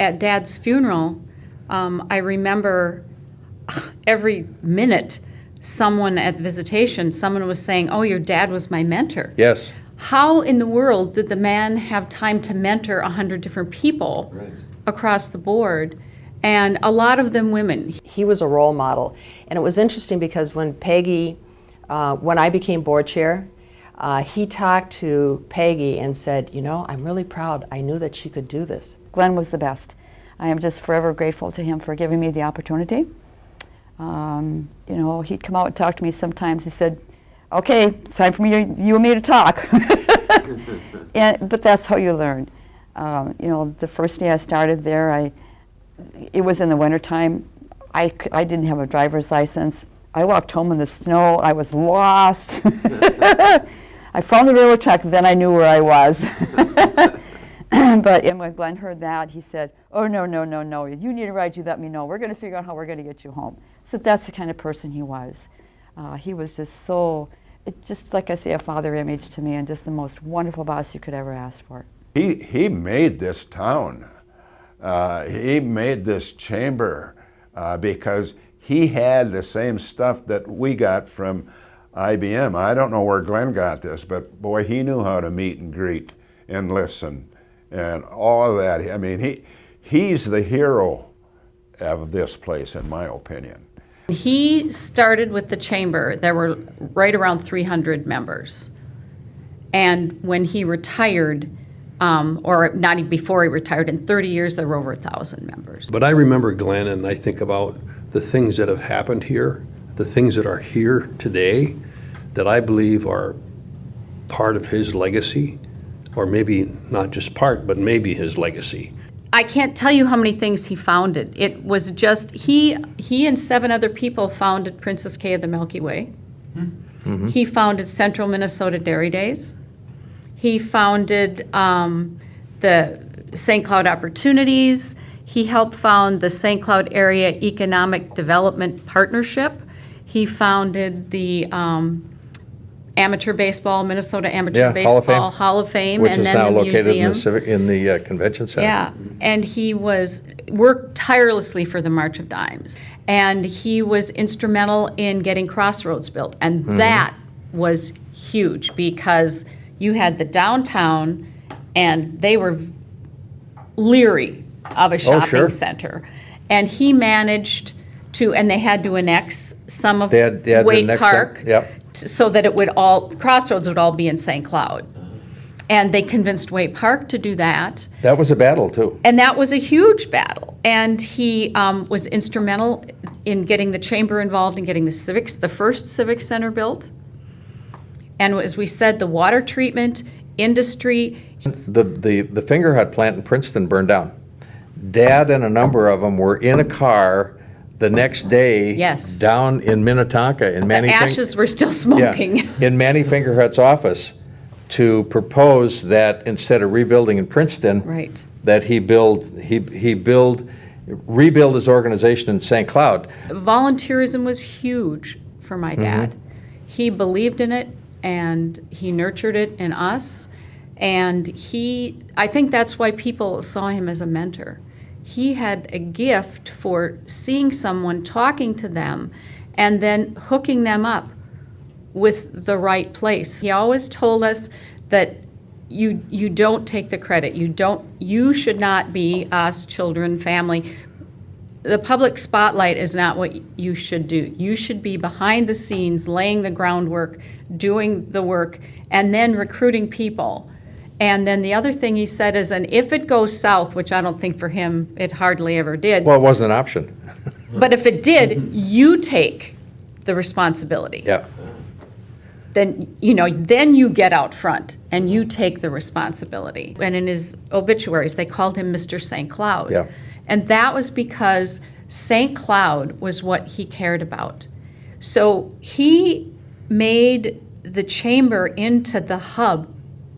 at Dad's funeral, I remember every minute someone at visitation, someone was saying, "Oh, your dad was my mentor." Yes. How in the world did the man have time to mentor 100 different people across the board? And a lot of them women. He was a role model. And it was interesting because when Peggy, when I became board chair, he talked to Peggy and said, you know, I'm really proud. I knew that she could do this. Glenn was the best. I am just forever grateful to him for giving me the opportunity. You know, he'd come out and talk to me sometimes. He said, okay, it's time for you and me to talk. But that's how you learn. You know, the first day I started there, it was in the wintertime. I didn't have a driver's license. I walked home in the snow. I was lost. I found the railroad track, then I knew where I was. But when Glenn heard that, he said, oh, no, no, no, no. You need a ride, you let me know. We're going to figure out how we're going to get you home. So that's the kind of person he was. He was just so, just like I say, a father image to me, and just the most wonderful boss you could ever ask for. He made this town. He made this chamber because he had the same stuff that we got from IBM. I don't know where Glenn got this, but boy, he knew how to meet and greet and listen and all of that. I mean, he's the hero of this place, in my opinion. He started with the chamber. There were right around 300 members. And when he retired, or not even before he retired, in 30 years there were over 1,000 members. But I remember Glenn, and I think about the things that have happened here, the things that are here today, that I believe are part of his legacy, or maybe not just part, but maybe his legacy. I can't tell you how many things he founded. It was just, he and 7 other people founded Princess K of the Milky Way. Mm-hmm. He founded Central Minnesota Dairy Days. He founded the St. Cloud Opportunities. He helped found the St. Cloud Area Economic Development Partnership. He founded the amateur baseball, Minnesota Amateur Baseball Hall of Fame, which and is then now the located museum. in the convention center. Yeah, and he worked tirelessly for the March of Dimes, and he was instrumental in getting Crossroads built, and that was huge because you had the downtown, and they were leery of a shopping center, and he managed to, and they had to annex some of Wake Park. So that it would Crossroads would all be in St. Cloud. And they convinced Wake Park to do that. That was a battle, too. And that was a huge battle. And he was instrumental in getting the chamber involved in getting the first civic center built. And as we said, the water treatment, industry. The Finger Hut plant in Princeton burned down. Dad and a number of them were in a car the next day, down in Minnetonka, in Manny. The ashes were still smoking. In Manny Fingerhut's office, to propose that instead of rebuilding in Princeton, that he rebuild his organization in St. Cloud. Volunteerism was huge for my dad. He believed in it, and he nurtured it in us, and I think that's why people saw him as a mentor. He had a gift for seeing someone, talking to them, and then hooking them up with the right place. He always told us that you don't take the credit. You should not be us, children, family. The public spotlight is not what you should do. You should be behind the scenes, laying the groundwork, doing the work, and then recruiting people. And then the other thing he said is, and if it goes south, which I don't think for him it hardly ever did. Well, it wasn't an option. But if it did, you take the responsibility. Yeah. Then you get out front and you take the responsibility. And in his obituaries, they called him Mr. St. Cloud. Yeah. And that was because St. Cloud was what he cared about. So he made the chamber into the hub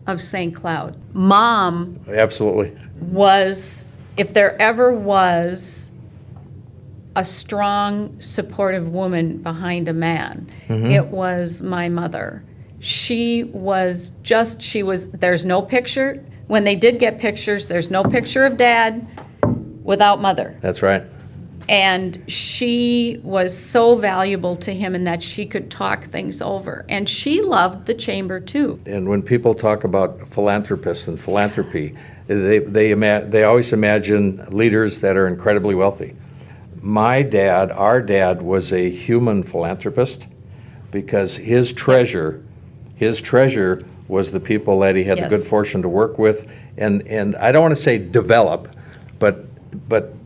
of St. Cloud. Mom was, if there ever was a strong, supportive woman behind a man, it was my mother. There's no picture. When they did get pictures, there's no picture of Dad. without Mother. That's right. And she was so valuable to him in that she could talk things over. And she loved the chamber too. And when people talk about philanthropists and philanthropy, they always imagine leaders that are incredibly wealthy. My dad, our dad, was a human philanthropist because his treasure was the people that he had the good Yes. fortune to work with, and I don't want to say develop, but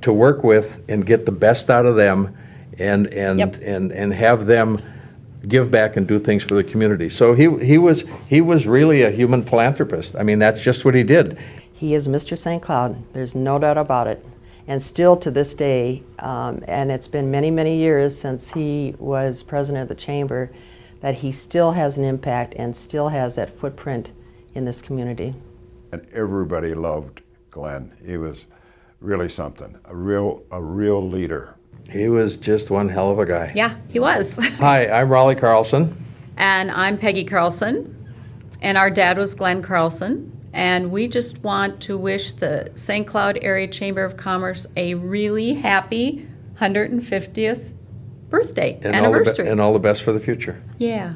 to work with and get the best out of them, and Yep. and have them give back and do things for the community. So he was really a human philanthropist. I mean, that's just what he did. He is Mr. St. Cloud. There's no doubt about it. And still to this day, and it's been many, many years since he was president of the chamber, that he still has an impact and still has that footprint in this community. And everybody loved Glen. He was really something, a real leader. He was just one hell of a guy. Yeah, he was. Hi, I'm Raleigh Carlson. And I'm Peggy Carlson. And our dad was Glen Carlson. And we just want to wish the St. Cloud Area Chamber of Commerce a really happy 150th birthday, anniversary. And all the best for the future. Yeah.